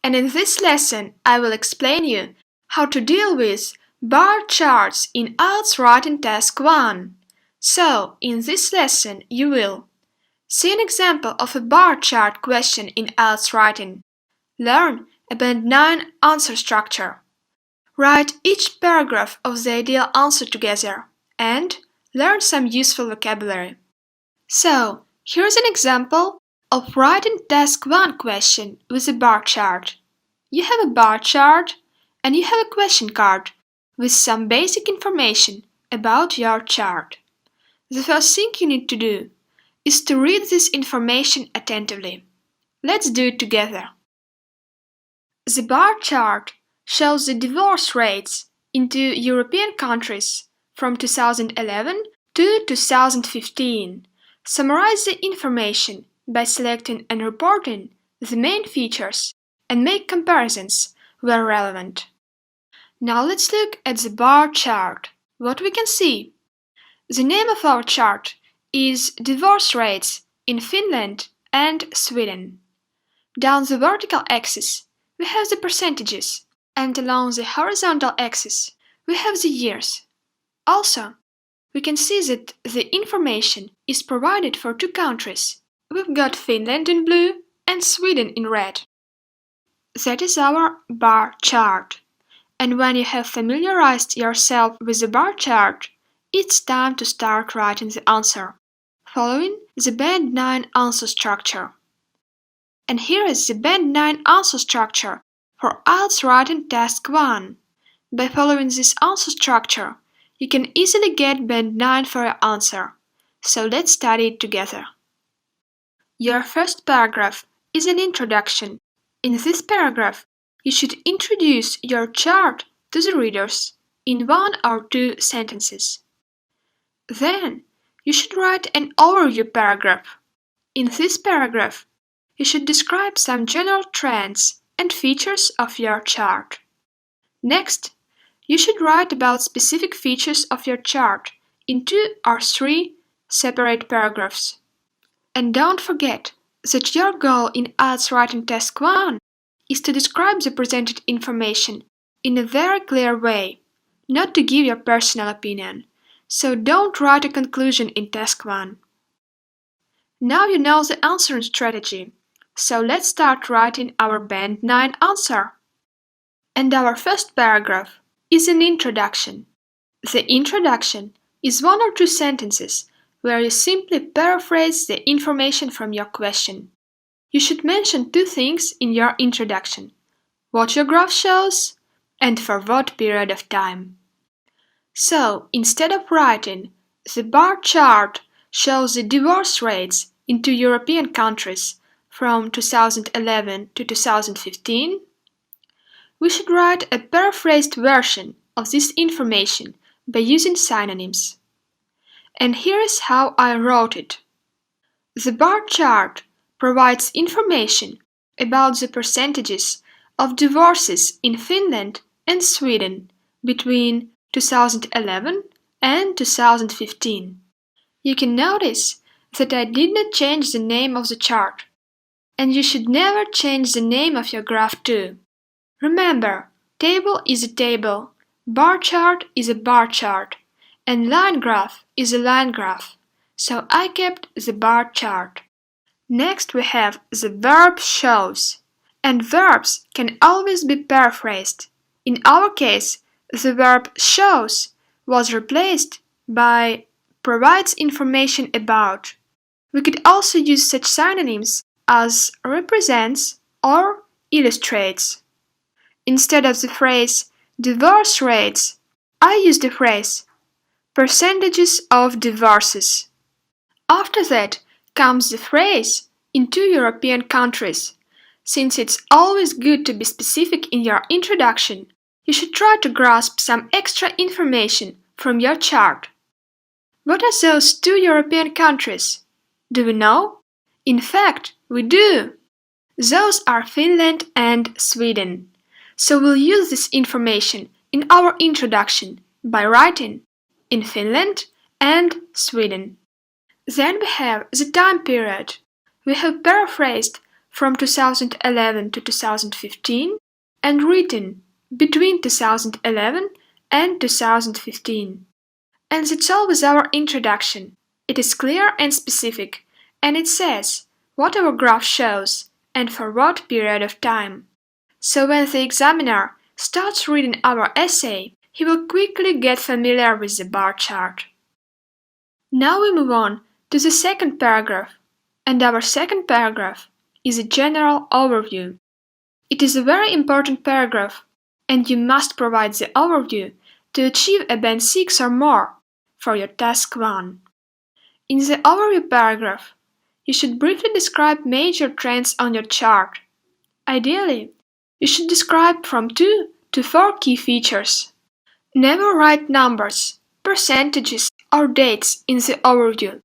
and in this lesson I will explain you how to deal with bar charts in IELTS Writing Task 1. So, in this lesson you will see an example of a bar chart question in IELTS Writing, learn a Band 9 answer structure, write each paragraph of the ideal answer together, and learn some useful vocabulary. So, here's an example of writing Task 1 question with a bar chart. You have a bar chart and you have a question card with some basic information about your chart. The first thing you need to do is to read this information attentively. Let's do it together. The bar chart shows the divorce rates into European countries from 2011 to 2015. Summarize the information by selecting and reporting the main features and make comparisons where relevant. Now let's look at the bar chart. What we can see? The name of our chart is Divorce Rates in Finland and Sweden. Down the vertical axis we have the percentages, and along the horizontal axis we have the years. Also, we can see that the information is provided for two countries. We've got Finland in blue and Sweden in red. That is our bar chart. And when you have familiarized yourself with the bar chart, it's time to start writing the answer, following the Band 9 answer structure. And here is the Band 9 answer structure for IELTS Writing Task 1. By following this answer structure, you can easily get Band 9 for your answer. So let's study it together. Your first paragraph is an introduction. In this paragraph, you should introduce your chart to the readers in 1 or 2 sentences. Then, you should write an overview paragraph. In this paragraph, you should describe some general trends and features of your chart. Next, you should write about specific features of your chart in 2 or 3 separate paragraphs. And don't forget that your goal in IELTS Writing Task 1 is to describe the presented information in a very clear way, not to give your personal opinion. So don't write a conclusion in Task 1. Now you know the answering strategy, so let's start writing our Band 9 answer. And our first paragraph is an introduction. The introduction is 1 or 2 sentences where you simply paraphrase the information from your question. You should mention 2 things in your introduction: what your graph shows and for what period of time. So, instead of writing, the bar chart shows the divorce rates in 2 European countries from 2011 to 2015, we should write a paraphrased version of this information by using synonyms. And here is how I wrote it. The bar chart provides information about the percentages of divorces in Finland and Sweden between 2011 and 2015. You can notice that I did not change the name of the chart, and you should never change the name of your graph too. Remember, table is a table, bar chart is a bar chart, and line graph is a line graph, so I kept the bar chart. Next we have the verb shows, and verbs can always be paraphrased. In our case, the verb shows was replaced by provides information about. We could also use such synonyms as represents or illustrates. Instead of the phrase divorce rates, I use the phrase percentages of divorces. After that comes the phrase in 2 European countries. Since it's always good to be specific in your introduction, you should try to grasp some extra information from your chart. What are those 2 European countries? Do we know? In fact, we do! Those are Finland and Sweden. So we'll use this information in our introduction by writing in Finland and Sweden. Then we have the time period. We have paraphrased from 2011 to 2015 and written between 2011 and 2015. And that's all with our introduction. It is clear and specific, and it says what our graph shows and for what period of time. So when the examiner starts reading our essay, he will quickly get familiar with the bar chart. Now we move on to the second paragraph, and our second paragraph is a general overview. It is a very important paragraph, and you must provide the overview to achieve a band 6 or more for your task 1. In the overview paragraph, you should briefly describe major trends on your chart. Ideally, you should describe from 2 to 4 key features. Never write numbers, percentages, or dates in the overview.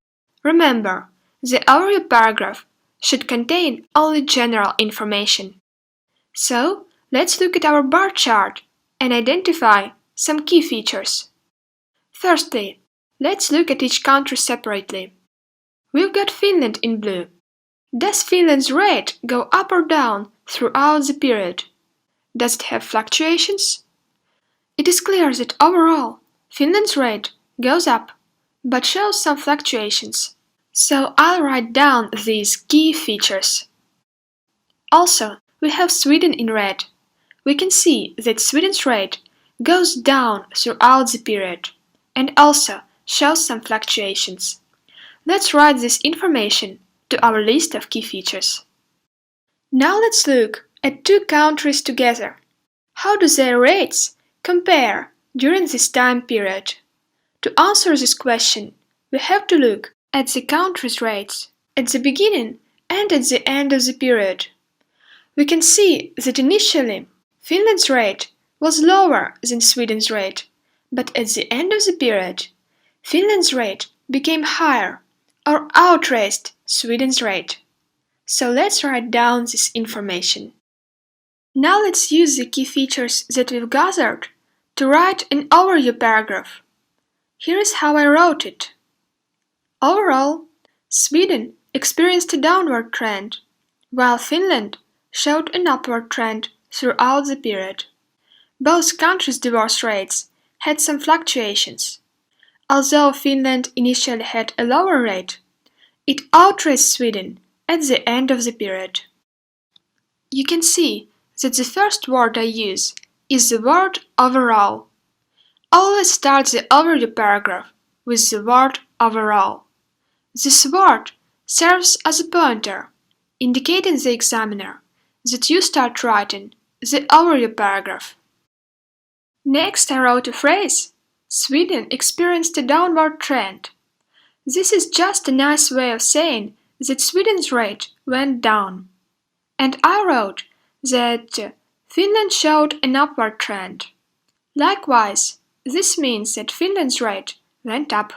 Remember, the overview paragraph should contain only general information. So, let's look at our bar chart and identify some key features. Firstly, let's look at each country separately. We've got Finland in blue. Does Finland's rate go up or down throughout the period? Does it have fluctuations? It is clear that overall, Finland's rate goes up, but shows some fluctuations. So I'll write down these key features. Also, we have Sweden in red. We can see that Sweden's rate goes down throughout the period and also shows some fluctuations. Let's write this information to our list of key features. Now let's look at 2 countries together. How do their rates compare during this time period? To answer this question, we have to look at the countries' rates at the beginning and at the end of the period. We can see that initially Finland's rate was lower than Sweden's rate, but at the end of the period, Finland's rate became higher or outraced Sweden's rate. So let's write down this information. Now let's use the key features that we've gathered to write an overview paragraph. Here is how I wrote it. Overall, Sweden experienced a downward trend, while Finland showed an upward trend throughout the period. Both countries' divorce rates had some fluctuations. Although Finland initially had a lower rate, it outraced Sweden at the end of the period. You can see that the first word I use is the word overall. Always start the overview paragraph with the word overall. This word serves as a pointer, indicating the examiner that you start writing the overview paragraph. Next, I wrote a phrase, Sweden experienced a downward trend. This is just a nice way of saying that Sweden's rate went down. And I wrote that Finland showed an upward trend. Likewise, this means that Finland's rate went up.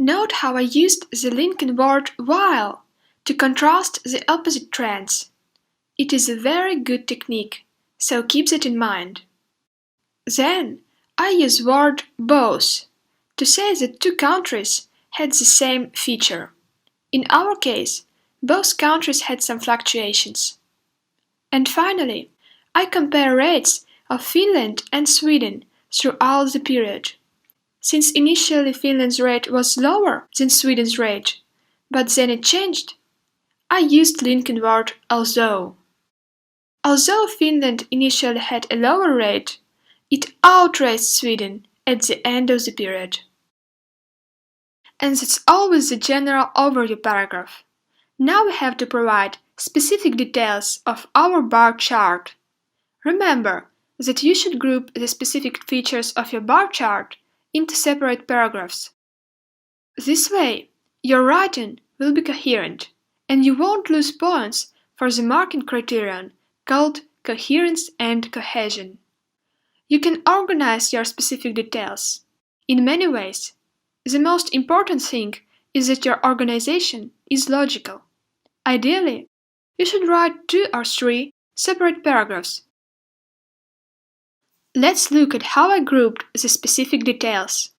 Note how I used the linking word while to contrast the opposite trends. It is a very good technique, so keep that in mind. Then I use word both to say that 2 countries had the same feature. In our case, both countries had some fluctuations. And finally, I compare rates of Finland and Sweden throughout the period. Since initially Finland's rate was lower than Sweden's rate, but then it changed, I used linking word although. Although Finland initially had a lower rate, it outraced Sweden at the end of the period. And that's all with the general overview paragraph. Now we have to provide specific details of our bar chart. Remember that you should group the specific features of your bar chart into separate paragraphs. This way, your writing will be coherent, and you won't lose points for the marking criterion called coherence and cohesion. You can organize your specific details in many ways. The most important thing is that your organization is logical. Ideally, you should write 2 or 3 separate paragraphs. Let's look at how I grouped the specific details.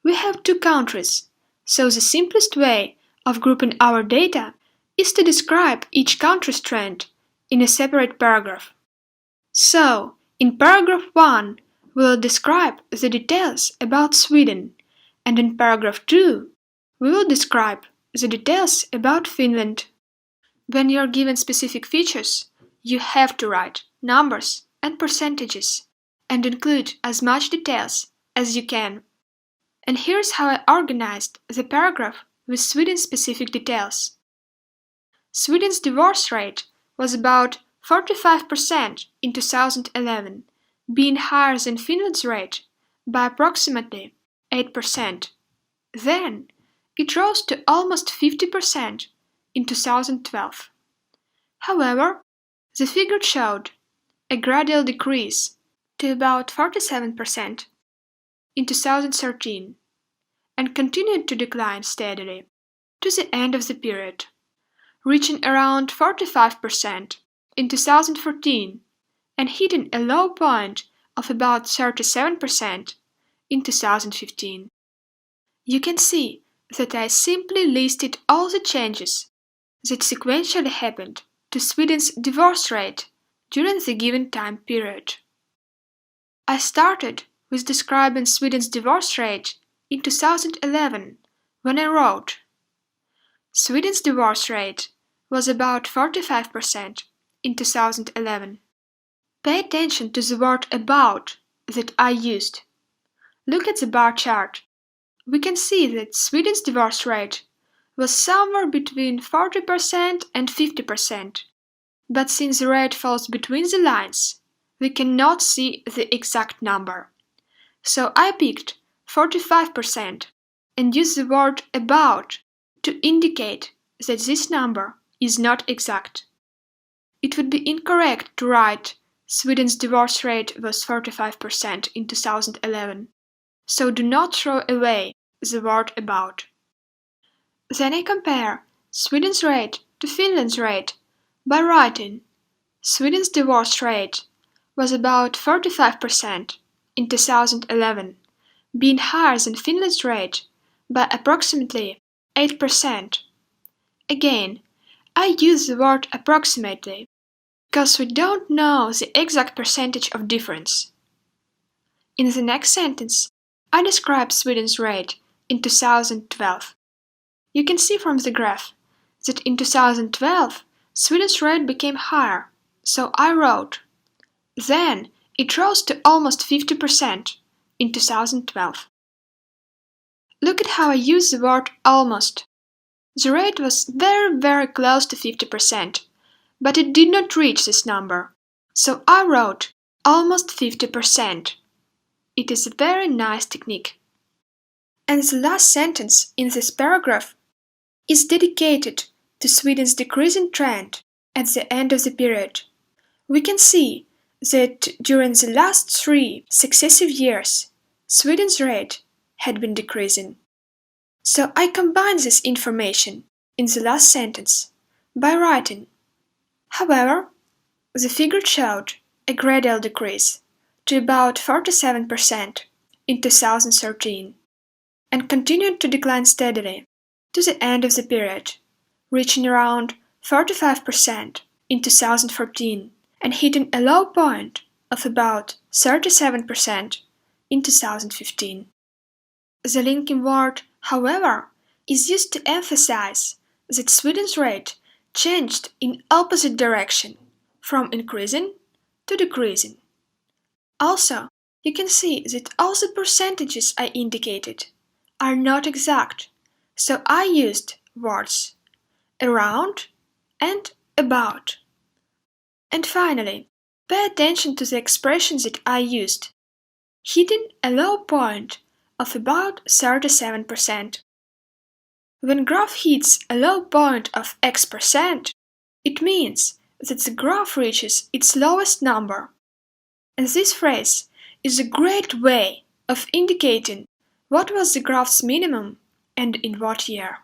We have 2 countries, so the simplest way of grouping our data is to describe each country's trend in a separate paragraph. So, in paragraph 1, we will describe the details about Sweden, and in paragraph 2, we will describe the details about Finland. When you are given specific features, you have to write numbers and percentages and include as much details as you can. And here's how I organized the paragraph with Sweden-specific details. Sweden's divorce rate was about 45% in 2011, being higher than Finland's rate by approximately 8%. Then, it rose to almost 50% in 2012. However, the figure showed a gradual decrease to about 47% in 2013 and continued to decline steadily to the end of the period, reaching around 45% in 2014 and hitting a low point of about 37% in 2015. You can see that I simply listed all the changes that sequentially happened to Sweden's divorce rate during the given time period. I started with describing Sweden's divorce rate in 2011 when I wrote, Sweden's divorce rate was about 45% in 2011. Pay attention to the word about that I used. Look at the bar chart. We can see that Sweden's divorce rate was somewhere between 40% and 50%. But since the rate falls between the lines, we cannot see the exact number. So I picked 45% and used the word about to indicate that this number is not exact. It would be incorrect to write Sweden's divorce rate was 45% in 2011, so do not throw away the word about. Then I compare Sweden's rate to Finland's rate by writing Sweden's divorce rate was about 45% in 2011, being higher than Finland's rate by approximately 8%. Again, I use the word approximately because we don't know the exact percentage of difference. In the next sentence, I describe Sweden's rate in 2012. You can see from the graph that in 2012, Sweden's rate became higher, so I wrote, then it rose to almost 50% in 2012. Look at how I use the word almost. The rate was very close to 50%, but it did not reach this number, so I wrote almost 50%. It is a very nice technique. And the last sentence in this paragraph is dedicated to Sweden's decreasing trend at the end of the period. We can see that during the last 3 successive years, Sweden's rate had been decreasing. So I combine this information in the last sentence by writing, however, the figure showed a gradual decrease to about 47% in 2013 and continued to decline steadily to the end of the period, reaching around 45% in 2014 and hitting a low point of about 37% in 2015. The linking word, however, is used to emphasize that Sweden's rate changed in opposite direction, from increasing to decreasing. Also, you can see that all the percentages I indicated are not exact, so I used words around and about. And finally, pay attention to the expressions that I used, hitting a low point of about 37%. When graph hits a low point of X%, it means that the graph reaches its lowest number. And this phrase is a great way of indicating what was the graph's minimum and in what year.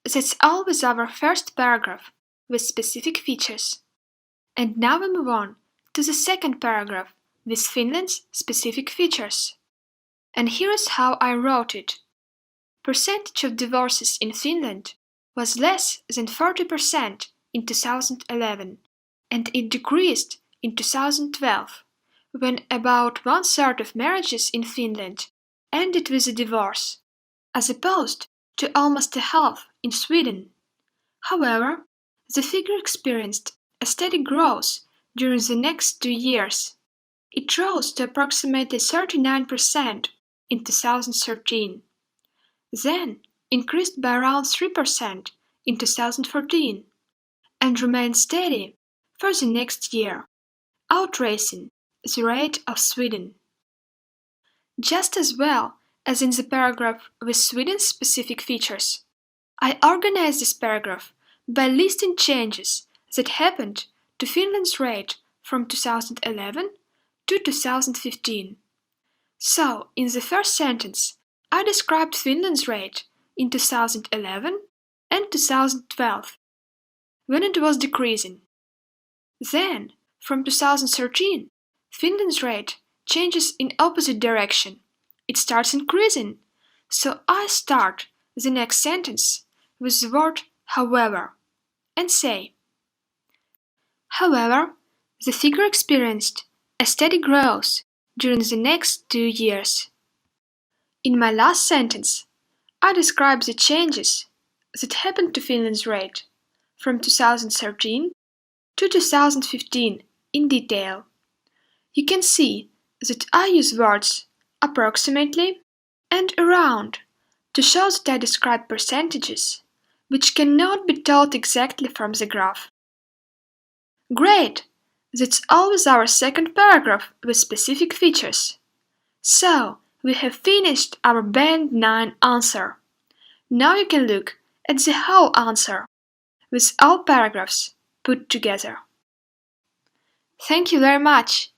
That's all with our first paragraph with specific features. And now we move on to the second paragraph with Finland's specific features. And here is how I wrote it. Percentage of divorces in Finland was less than 40% in 2011, and it decreased in 2012, when about 1/3 of marriages in Finland ended with a divorce, as opposed to almost a half in Sweden. However, the figure experienced a steady growth during the next 2 years. It rose to approximately 39% in 2013, then increased by around 3% in 2014, and remained steady for the next year, outracing the rate of Sweden. Just as well as in the paragraph with Sweden's specific features, I organized this paragraph by listing changes that happened to Finland's rate from 2011 to 2015. So, in the first sentence, I described Finland's rate in 2011 and 2012, when it was decreasing. Then, from 2013, Finland's rate changes in opposite direction. It starts increasing, so I start the next sentence with the word however and say, however, the figure experienced a steady growth during the next 2 years. In my last sentence, I describe the changes that happened to Finland's rate from 2013 to 2015 in detail. You can see that I use words approximately and around to show that I describe percentages, which cannot be told exactly from the graph. Great! That's all with our second paragraph with specific features. So, we have finished our Band 9 answer. Now you can look at the whole answer, with all paragraphs put together. Thank you very much.